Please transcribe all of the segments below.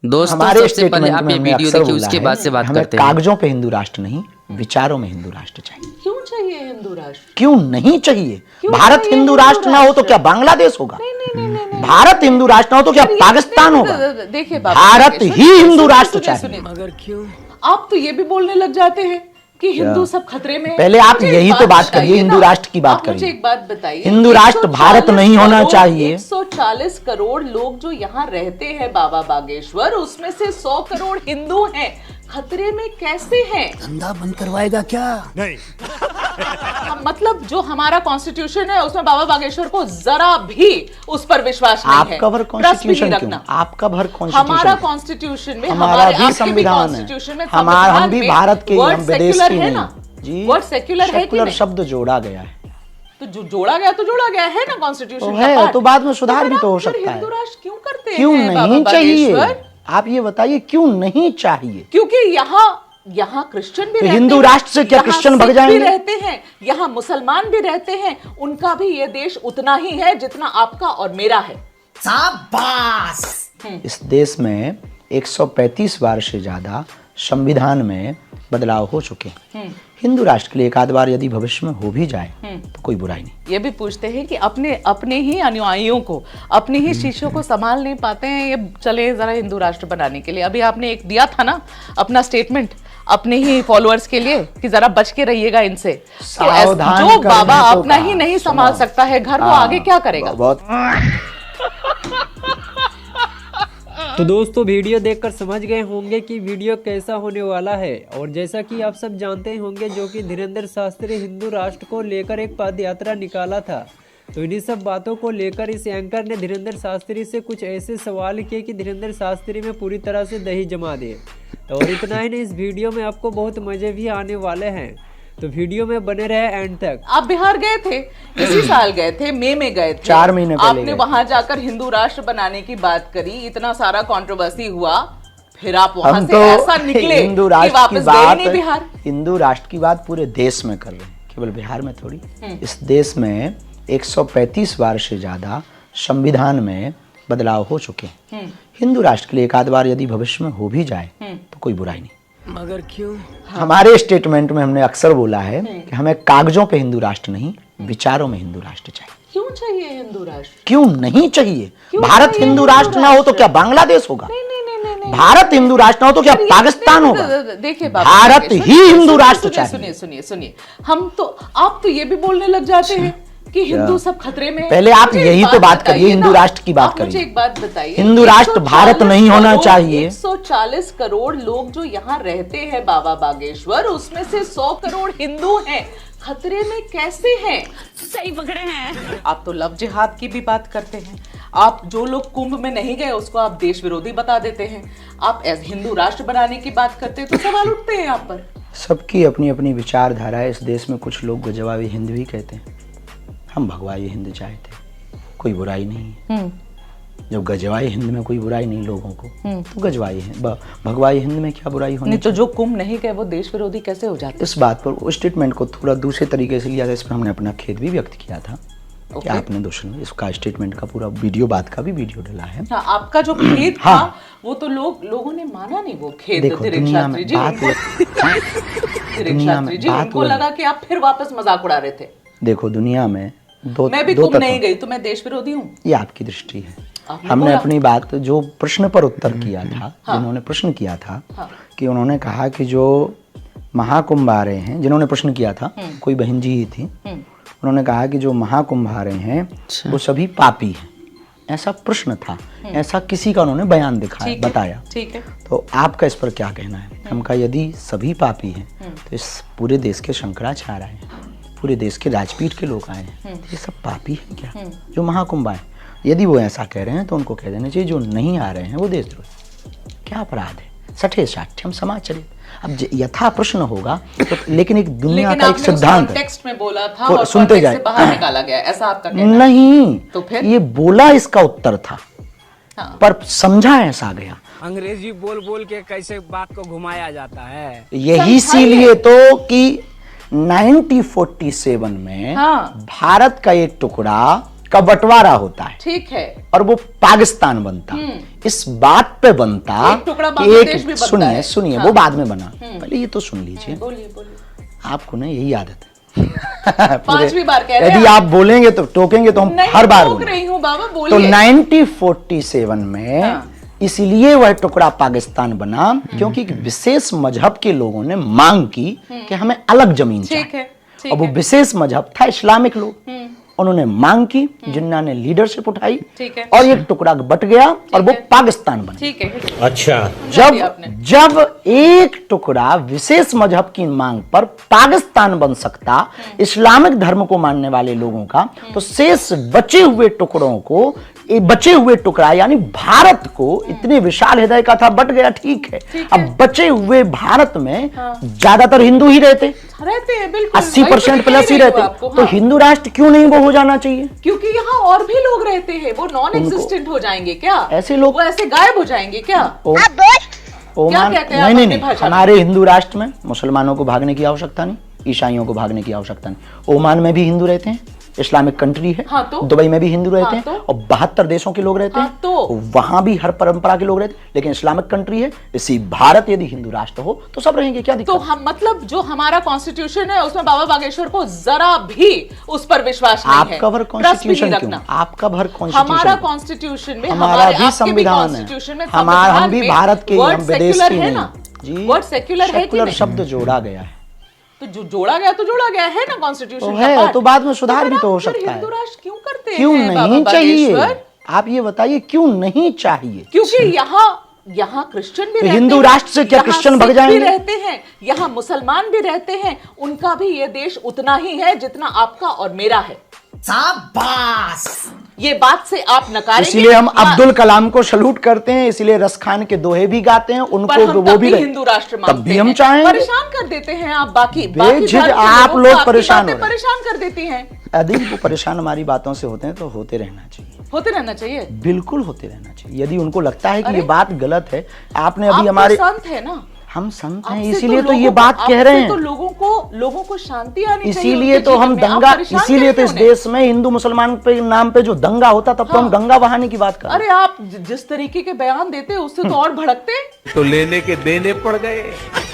दोस्तों हमारे सबसे पहले आप ये वीडियो देखिए, उसके बाद से बात करते हैं। कागजों पे हिंदू राष्ट्र नहीं, विचारों में हिंदू राष्ट्र चाहिए। क्यों चाहिए हिंदू राष्ट्र? क्यों नहीं चाहिए? क्यों भारत चाहिए हिंदू राष्ट्र ना हो तो क्या बांग्लादेश होगा? नहीं। भारत हिंदू राष्ट्र ना हो तो क्या पाकिस्तान होगा? देखिए भारत ही हिंदू राष्ट्र चाहिए। मगर क्यों? आप तो ये भी बोलने लग जाते हैं कि हिंदू सब खतरे में है। पहले आप मुझे यही एक तो बात बताइए करिए, हिंदू ना। राष्ट्र की बात आप मुझे करिए। एक बात बताइए, हिंदू राष्ट्र भारत नहीं होना चाहिए। 140 करोड़ लोग जो यहाँ रहते हैं बाबा बागेश्वर, उसमें से 100 करोड़ हिंदू हैं। खतरे में कैसे हैं? धंधा बंद करवाएगा क्या? नहीं। मतलब जो हमारा कॉन्स्टिट्यूशन है उसमें बाबा बागेश्वर को जरा भी उस पर विश्वास नहीं है। आपका भर कॉन्स्टिट्यूशन क्यों? आपका भर कॉन्स्टिट्यूशन, हमारा कॉन्स्टिट्यूशन में, हमारा भी संविधान है, हमारा हम भी भारत के, हम विदेश के है ना जी। वर्ड सेक्युलर है कि नहीं? शब्द जोड़ा गया है तो जो जोड़ा गया तो जोड़ा गया है ना कॉन्स्टिट्यूशन तो का है, पार्ट। तो बाद में सुधार भी तो हो सकता है। हिंदू राष्ट्र क्यों करते हैं? क्यों नहीं चाहिए? बागेश्वर? आप ये बताइए क्यों नहीं चाहिए? क्योंकि यहाँ क्रिश्चियन भी तो रहते हिंदू हैं, राष्ट्र से क्या यहाँ क्रिश्चियन भग सिख जाएंगे? भी रहते हैं, यहाँ मुसलमान भी रहते हैं। उनका भी ये देश उतना ही है जितना आपका और मेरा है। शाबाश। इस देश में 135 बार से ज्यादा संविधान में बदलाव हो चुके हैं। हिंदू राष्ट्र के लिए एक आध बार यदि भविष्य में हो भी जाए तो कोई बुराई नहीं। ये भी पूछते हैं कि अपने ही अनुयायियों को, अपने ही शिष्यों को संभाल नहीं पाते हैं, ये चले जरा हिंदू राष्ट्र बनाने के लिए। अभी आपने एक दिया था ना अपना स्टेटमेंट अपने ही फॉलोअर्स के लिए कि जरा बच के रहिएगा इनसे। जो बाबा अपना ही नहीं संभाल सकता है घर, वो आगे क्या करेगा? तो दोस्तों वीडियो देखकर समझ गए होंगे कि वीडियो कैसा होने वाला है। और जैसा कि आप सब जानते होंगे जो कि धीरेंद्र शास्त्री हिंदू राष्ट्र को लेकर एक पद यात्रा निकाला था, तो इन्हीं सब बातों को लेकर इस एंकर ने धीरेंद्र शास्त्री से कुछ ऐसे सवाल किए कि धीरेंद्र शास्त्री में पूरी तरह से दही जमा दिए। तो और इतना ही नहीं, इस वीडियो में आपको बहुत मजे भी आने वाले हैं, तो वीडियो में बने रहे एंड तक। आप बिहार गए थे, इसी साल गए थे, मई में गए थे, 4 महीने पहले आपने वहां जाकर हिंदू राष्ट्र बनाने की बात करी, इतना सारा कंट्रोवर्सी हुआ, फिर आप वहां से ऐसा निकले हिंदू कि राष्ट्र वापस की गए बात, नहीं बिहार। हिंदू राष्ट्र की बात पूरे देश में कर रहे हैं, केवल बिहार में थोड़ी। इस देश में 135 बार से ज्यादा संविधान में बदलाव हो चुके हैं। हिंदू राष्ट्र के लिए एक आध बार यदि भविष्य में हो भी जाए तो कोई बुराई नहीं। मगर क्यों? हमारे स्टेटमेंट में हमने अक्सर बोला है कि हमें कागजों पे हिंदू राष्ट्र नहीं, विचारों में हिंदू राष्ट्र चाहिए। क्यों चाहिए हिंदू राष्ट्र? क्यों नहीं चाहिए? भारत हिंदू राष्ट्र ना हो तो क्या बांग्लादेश होगा? नहीं। भारत हिंदू राष्ट्र ना हो तो क्या पाकिस्तान होगा? देखिए भारत ही हिंदू राष्ट्र चाहिए। सुनिए, आप तो ये भी बोलने लग जाते हैं कि हिंदू सब खतरे में है। पहले आप मुझे यही एक तो बात बताइए करिए, हिंदू ना। राष्ट्र की बात आप मुझे करिए। एक बात बताइए, हिंदू राष्ट्र भारत नहीं होना चाहिए। 140 करोड़ लोग जो यहाँ रहते हैं बाबा बागेश्वर, उसमें से 100 करोड़ हिंदू हैं। खतरे में कैसे हैं? सही पकड़े हैं। आप तो लव जिहाद की भी बात करते हैं। आप जो लोग कुंभ में नहीं गए उसको आप देश विरोधी बता देते हैं। आप हिंदू राष्ट्र बनाने की बात करते हैं तो सवाल उठते हैं आप पर। सबकी अपनी अपनी विचारधारा है। इस देश में कुछ लोग गजवाई हिंद भी कहते हैं, हम भगवाई हिंद चाहते, कोई बुराई नहीं है। जब गजवाई हिंद में कोई बुराई नहीं लोगों को, तो गजवाई हिंद, भगवाई हिंद में क्या बुराई होनी? तो जो कुंभ नहीं गए वो देश विरोधी कैसे हो जाते? इस बात पर स्टेटमेंट को थोड़ा दूसरे तरीके से लिया था, इसमें हमने अपना खेद भी व्यक्त किया था कि आपने दूसरे इसका स्टेटमेंट का पूरा वीडियो, बात का भी वीडियो डाला है। हाँ, आपका जो खेद था वो तो लोगों ने माना नहीं वो खेद। देखो दुनिया में उनको लगा कि आप फिर वापस मजाक उड़ा रहे थे। देखो दुनिया में मैं भी कुंभ नहीं गई तो मैं देश विरोधी हूँ, ये आपकी दृष्टि है। हमने अपनी बात जो प्रश्न पर उत्तर किया था, जिन्होंने प्रश्न किया था कि उन्होंने कहा कि जो महाकुंभ आ रहे हैं, जिन्होंने प्रश्न किया था कोई बहन जी ही थी, उन्होंने कहा कि जो महाकुंभ आ रहे हैं वो सभी पापी हैं, ऐसा प्रश्न था, ऐसा किसी का उन्होंने बयान दिखाया, बताया। ठीक है, तो आपका इस पर क्या कहना है? हम कहा यदि सभी पापी हैं तो इस पूरे देश के शंकराचार्य आए हैं, पूरे देश के राजपीठ के लोग आए हैं, ये सब पापी हैं क्या जो महाकुंभ आए? यदि वो ऐसा कह रहे हैं तो उनको कह देना चाहिए जो नहीं आ रहे हैं वो देशद्रोही। क्या अपराध है? सठे साठ्यम समाज चलित। अब यथा प्रश्न होगा तो, लेकिन एक दुनिया का एक सिद्धांत टेक्स्ट में बोला था और सुनते जाए, बाहर निकाला गया, ऐसा आपका कहना? नहीं, तो फिर ये बोला इसका उत्तर था, पर समझा ऐसा गया। अंग्रेजी बोल बोल के कैसे बात को घुमाया जाता है। यही इसीलिए तो कि 1947 में भारत का एक टुकड़ा का बंटवारा होता है, ठीक है, और वो पाकिस्तान बनता, इस बात पे बनता एक टुकड़ा कि बांग्लादेश भी बनता सुनिए है। सुनिए हाँ। वो बाद में बना, पहले ये तो सुन लीजिए। बोलिए बोलिए। आपको ना यही आदत है। पांचवी बार कह रहे हैं यदि आप बोलेंगे तो टोकेंगे तो हम नहीं, हर बार रोक बोलेंगे। रही हूँ बाबा, तो बोलिए। 1947 में हाँ। इसलिए वह टुकड़ा पाकिस्तान बना क्योंकि एक विशेष मजहब के लोगों ने मांग की कि हमें अलग जमीन ठीक चाहिए। है, ठीक और वो है। विशेष मजहब था इस्लामिक लोग, उन्होंने मांग की, जिन्ना ने लीडरशिप उठाई, ठीक है। और एक टुकड़ा बट गया और वो पाकिस्तान बना। ठीक है, जब एक टुकड़ा विशेष मजहब की मांग पर पाकिस्तान बन सकता इस्लामिक धर्म को मानने वाले लोगों का, तो शेष बचे हुए टुकड़ों को, बचे हुए टुकड़ा यानी भारत को, इतने विशाल हृदय का था, बट गया, ठीक है। अब बचे हुए भारत में ज्यादातर हिंदू ही रहते हैं बिल्कुल, 80% प्लस ही रहते, तो हिंददू राष्ट्र क्यों नहीं वो हो जाना चाहिए? क्योंकि यहाँ और भी लोग रहते हैं, वो नॉन एग्जिस्टेंट हो जाएंगे क्या? ऐसे लोग वो ऐसे गायब हो जाएंगे क्या? ओमान कहते हैं आप नहीं अपनी नहीं, भाषा में? हमारे हिंदू राष्ट्र में मुसलमानों को भागने की आवश्यकता नहीं, ईसाइयों को भागने की आवश्यकता नहीं। ओमान में भी हिंदू रहते हैं, इस्लामिक कंट्री है। हाँ तो? दुबई में भी हिंदू रहते हाँ हैं, तो? और 72 देशों के लोग रहते हाँ हैं, तो? वहां भी हर परंपरा के लोग रहते हैं, लेकिन इस्लामिक कंट्री है। इसी भारत यदि हिंदू राष्ट्र हो तो सब रहेंगे, क्या दिक्कत? तो हम मतलब जो हमारा कॉन्स्टिट्यूशन है उसमें बाबा बागेश्वर को जरा भी उस पर विश्वास नहीं है। आपका भर ट्रस्ट भी कॉन्स्टिट्यूशन नहीं क्यों? रखना। आपका भर हमारा कॉन्स्टिट्यूशन कॉन्स्टिट्यूशन में, हमारा भी आपके संविधान है, कॉन्स्टिट्यूशन में, हमारा हम संविधान भी में भारत के, वर्ड हम विदेश सेक्युलर की है नहीं। ना? जी, वर्ड सेक्युलर है कि सेक्युलर नहीं? शब्द जोड़ा गया है, तो जो जोड़ा गया तो जोड़ा गया है ना कॉन्स्टिट्यूशन तो का है, पार्ट। तो बाद में सुधार फिर भी तो आप हो फिर सकता है। हिंदू राष्ट्र क्यों करते क्यों हैं नहीं बाबा चाहिए? बागेश्वर? आप ये बताइए क्यों नहीं चाहिए? क्योंकि यहाँ क्रिश्चियन भी तो रहते हिंदू हैं, राष्ट्र से क्या यहाँ क्रिश्चियन भग सिख जाएंगे? भी रहते हैं, यहाँ मुसलमान भी रहते हैं, उनका भी ये देश उतना ही है जितना आपका और मेरा है। शाबाश। ये बात से आप नकारेंगे? इसलिए हम या- अब्दुल कलाम को सलूट करते हैं, इसलिए रस खान के दोहे भी गाते हैं, पर उनको हम वो तब भी भी हिंदू राष्ट्र मांगते तब भी हम हैं। चाहेंगे। परेशान कर देते हैं आप, बाकी बेझिझक धर्म के आप लोगों लोग को आपकी परेशान हो बातें रहे हैं। परेशान कर देती हैं। यदि वो परेशान हमारी बातों से होते हैं तो होते रहना चाहिए, होते रहना चाहिए। बिल्कुल होते रहना चाहिए। यदि उनको लगता है कि अरे, ये बात गलत है, आपने आप अभी तो हमारे, संत है ना, हम संत हैं आपसे इसीलिए तो लोगों ये को- बात कह रहे आपसे तो हैं, लोगों को शांति आनी चाहिए इसीलिए उनके तो हम जीवन में। आप दंगा, परेशान इसीलिए तो कैसे इस उन्हें? देश में हिंदू मुसलमान पे नाम पे जो दंगा होता, तब तो हम हाँ। दंगा बहाने की बात कर रहे हैं। अरे आप जिस तरीके के बयान देते उससे तो और भड़कते, तो लेने के देने पड़ गए।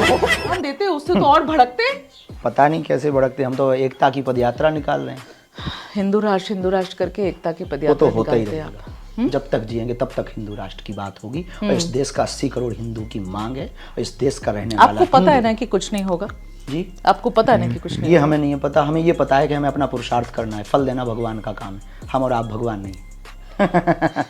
बयान देते उससे तो और भड़कते। पता नहीं कैसे भड़कते, हम तो एकता की पदयात्रा निकाल रहे हैं। हिंदू राष्ट्र करके एकता की वो तो पदयात्रा होता ही निकालते हैं रहेगा, आप। जब तक जिएंगे तब तक हिंदू राष्ट्र की बात होगी, और इस देश का 80 करोड़ हिंदू की मांग है, और इस देश का रहने वाला आपको पता है हिंदू- ना कि कुछ नहीं होगा? जी, आपको पता है ना कि कुछ नहीं ये होगा? हमें नहीं है पता, हमें ये पता है कि हमें अपना पुरुषार्थ करना है, फल देना भगवान का काम है, हम और आप भगवान नहीं।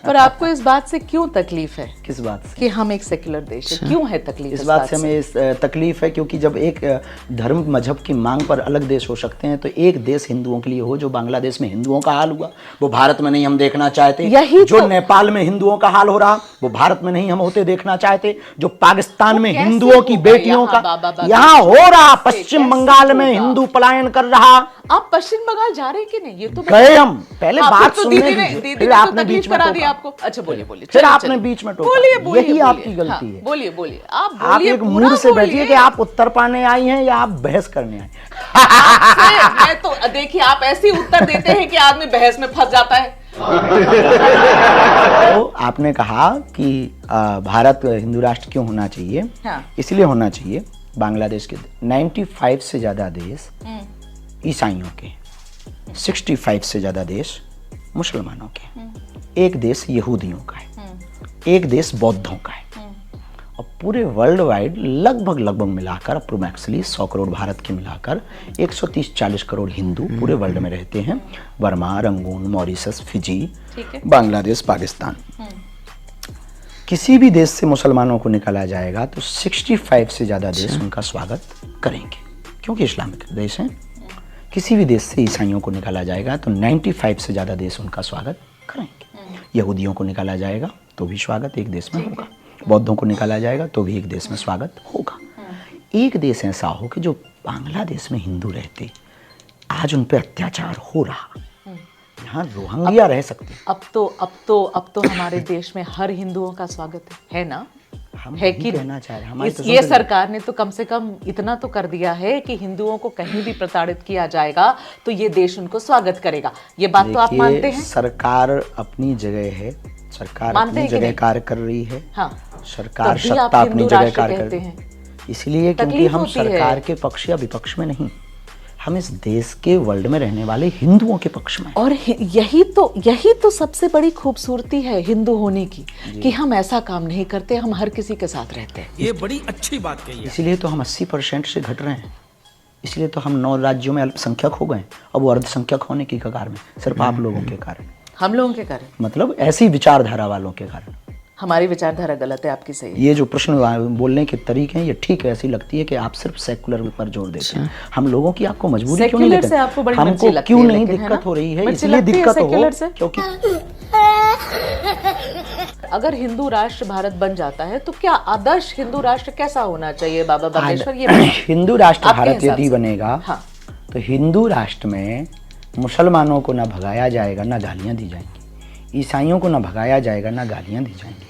पर आपको इस बात से क्यों तकलीफ है किस बात से? कि हम एक सेक्युलर देश है? क्यों है तकलीफ इस बात से हमें इस तकलीफ है क्योंकि जब एक धर्म मजहब की मांग पर अलग देश हो सकते हैं, तो एक देश हिंदुओं के लिए हो। जो बांग्लादेश में हिंदुओं का हाल हुआ वो भारत में नहीं हम देखना चाहते। यही जो तो- नेपाल में हिंदुओं का हाल हो रहा वो भारत में नहीं हम होते देखना चाहते। जो पाकिस्तान वो में कैसे हिंदुओं की होगा बेटियों यहाँ बाबा का बागेश्वर? यहाँ हो रहा, कैसे पश्चिम बंगाल में होगा? हिंदू पलायन कर रहा। आप पश्चिम बंगाल जा रहे हैं कि नहीं? ये तो गए हम, पहले हाँ, बात फिर तो सुनने दीदी ने दीजिए, दीदी फिर ने तो आपने तकलीफ बीच में करा टोका। दी आपको। अच्छा बोलिए बोलिए, फिर चलिए, आपने चलिए। बीच में टोका। बोलिए बोलिए, यही बोलिए। आपकी गलती हाँ, है। बोलिए बोलिए, आप आप बोलिए, एक पूरा मूड से बोलिए। बैठिए कि आप उत्तर पाने आई हैं या आप बहस करने आई। मैं तो देखिए, आप ऐसे ही उत्तर देते हैं कि आदमी बहस में फंस जाता है। तो आपने कहा कि भारत हिंदू राष्ट्र क्यों होना चाहिए? हाँ। इसलिए होना चाहिए, बांग्लादेश के 95 से ज्यादा देश ईसाइयों के, 65 से ज्यादा देश मुसलमानों के, एक देश यहूदियों का है, एक देश बौद्धों का है, और पूरे वर्ल्ड वाइड लगभग मिलाकर अप्रोक्सीमेटली 100 करोड़ भारत के मिलाकर 130-40 करोड़ हिंदू पूरे वर्ल्ड में रहते हैं। बर्मा, रंगून, मॉरिशस, फिजी, ठीक है। बांग्लादेश, पाकिस्तान। किसी भी देश से मुसलमानों को निकाला जाएगा तो 65 से ज्यादा देश उनका स्वागत करेंगे क्योंकि इस्लामिक देश हैं। किसी भी देश से ईसाइयों को निकाला जाएगा तो 95 से ज्यादा देश उनका स्वागत करेंगे। यहूदियों को निकाला जाएगा तो भी स्वागत एक देश में होगा, बौद्धों को निकाला जाएगा तो भी एक देश में स्वागत होगा। एक देश ऐसा हो कि जो बांग्लादेश में हिंदू रहते, आज उन पर अत्याचार हो रहा, यहाँ रोहिंग्या रह सकते। अब तो हमारे देश में हर हिंदुओं का स्वागत है ना? हम है वही कि कहना चाह रहे हैं, हमारी तो ये सुन- सरकार ने तो कम से कम इतना तो कर दिया है कि हिंदुओं को कहीं भी प्रताड़ित किया जाएगा तो ये देश उनको स्वागत करेगा। ये बात तो आप देखिए, मानते हैं? सरकार अपनी जगह है, सरकार मानते अपनी हैं कि जगह नहीं? कार्य कर रही है। हाँ, सरकार तब भी आप सत्ता अपनी हिंदू जगह राष्ट्र कार्य कर कहते रही है। हैं। इसलिए क्योंकि तकलीफ हम होती है। सरकार के पक्ष या विपक्ष में नहीं, हम इस देश के वर्ल्ड में रहने वाले हिंदुओं के पक्ष में। और यही तो सबसे बड़ी खूबसूरती है हिंदू होने की, कि हम ऐसा काम नहीं करते, हम हर किसी के साथ रहते हैं। ये बड़ी अच्छी बात कही है। इसलिए तो हम 80% से घट रहे हैं, इसलिए तो हम 9 राज्यों में अल्पसंख्यक हो गए, अब वो अर्धसंख्यक होने की कगार में, सिर्फ आप लोगों के कारण, हम लोगों के कारण, मतलब ऐसी विचारधारा वालों के कारण। हमारी विचारधारा गलत है, आपकी सही है। ये जो प्रश्न बोलने के तरीके हैं ये ठीक है, ऐसी लगती है कि आप सिर्फ सेकुलर पर जोर देते हैं। हम लोगों की आपको मजबूरी क्यों नहीं सेक्युलर लेते? से आपको बड़ी मिर्ची हमको लगती क्यों है, नहीं लेकिन है दिक्कत ना? हो रही है, मिर्ची इसलिए लगती है दिक्कत हो सेक्युलर से? क्योंकि अगर हिंदू राष्ट्र भारत बन जाता है तो क्या आदर्श हिंदू राष्ट्र कैसा होना चाहिए बाबा बागेश्वर? ये हिंदू राष्ट्र आपके भारत हिसाब यदि से। बनेगा हाँ। तो हिंदू राष्ट्र में मुसलमानों को ना भगाया जाएगा ना गालियां दी जाएंगी, ईसाइयों को ना भगाया जाएगा ना गालियां दी जाएंगी।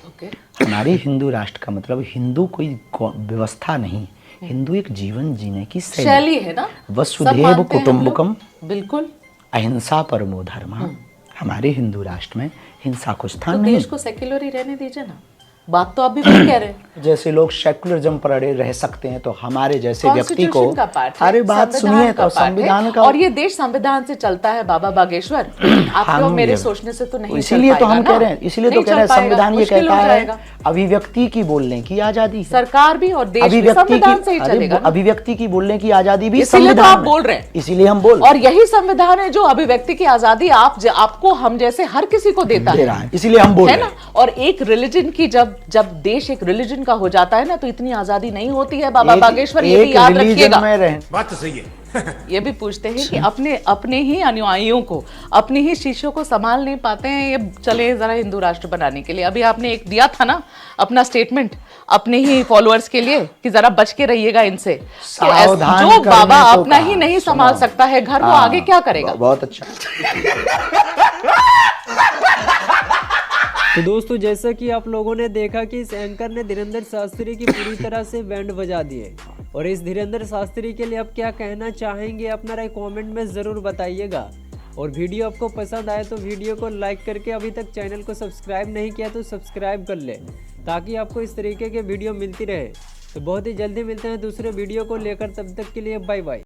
हमारी हिंदू राष्ट्र का मतलब हिंदू कोई व्यवस्था नहीं, हिंदू एक जीवन जीने की शैली है ना। सब वसुधैव मानते हैं हम कुटुंबकम लोग। बिल्कुल। अहिंसा परमो धर्मः। हमारे हिंदू राष्ट्र में हिंसा को तो स्थान नहीं। देश को सेक्युलर ही रहने दीजिए ना। बात तो आप भी वही कह रहे हैं। जैसे लोग सेकुलरिज्म पर अड़े रह सकते हैं तो हमारे जैसे व्यक्ति को, Constitution का पार्ट है, अरे बात संविधान सुनिए का तो पार्ट है, संविधान का, और ये देश संविधान से चलता है बाबा बागेश्वर। आपके और हम मेरे ये- सोचने से तो नहीं इसीलिए चल तो हम पाएगा कह रहे ना। हैं, इसीलिए तो नहीं कह रहे हैं चल पाएगा, संविधान ये मुश्किल कहता हो है जाएगा। अभिव्यक्ति की बोलने की आजादी है। सरकार भी और देश भी अभिव्यक्ति संविधान से ही की, चलेगा ना। अभिव्यक्ति की बोलने की आजादी भी इसीलिए तो संविधान आप में। बोल रहे हैं। इसीलिए हम बोल और यही संविधान है जो अभिव्यक्ति की आजादी आपको हम जैसे हर किसी को देता दे है। रहा है, इसीलिए हम बोल है रहे ना। हैं। और एक रिलीजन की जब देश एक रिलीजन का हो जाता है ना तो इतनी आजादी नहीं होती है बाबा बागेश्वर, ये भी एक याद religion रखिएगा। में रहें। बात तो सही है। ये भी पूछते हैं कि अपने ही अनुयायियों को, अपने ही शिष्यों को संभाल नहीं पाते हैं, ये चले जरा हिंदू राष्ट्र बनाने के लिए। अभी आपने एक दिया था ना अपना स्टेटमेंट अपने ही फॉलोअर्स के लिए कि जरा बच के रहिएगा इनसे। तो सावधान जो करने बाबा को अपना कहा। ही नहीं संभाल सुनो। सकता है घर, वो हाँ, आगे क्या करेगा? बहुत अच्छा। तो दोस्तों जैसा कि आप लोगों ने देखा कि इस एंकर ने धीरेंद्र शास्त्री की पूरी तरह से बैंड बजा दिए, और इस धीरेंद्र शास्त्री के लिए आप क्या कहना चाहेंगे अपना राय कमेंट में ज़रूर बताइएगा। और वीडियो आपको पसंद आए तो वीडियो को लाइक करके, अभी तक चैनल को सब्सक्राइब नहीं किया तो सब्सक्राइब कर ले, ताकि आपको इस तरीके के वीडियो मिलती रहे। तो बहुत ही जल्दी मिलते हैं दूसरे वीडियो को लेकर, तब तक के लिए बाय बाय।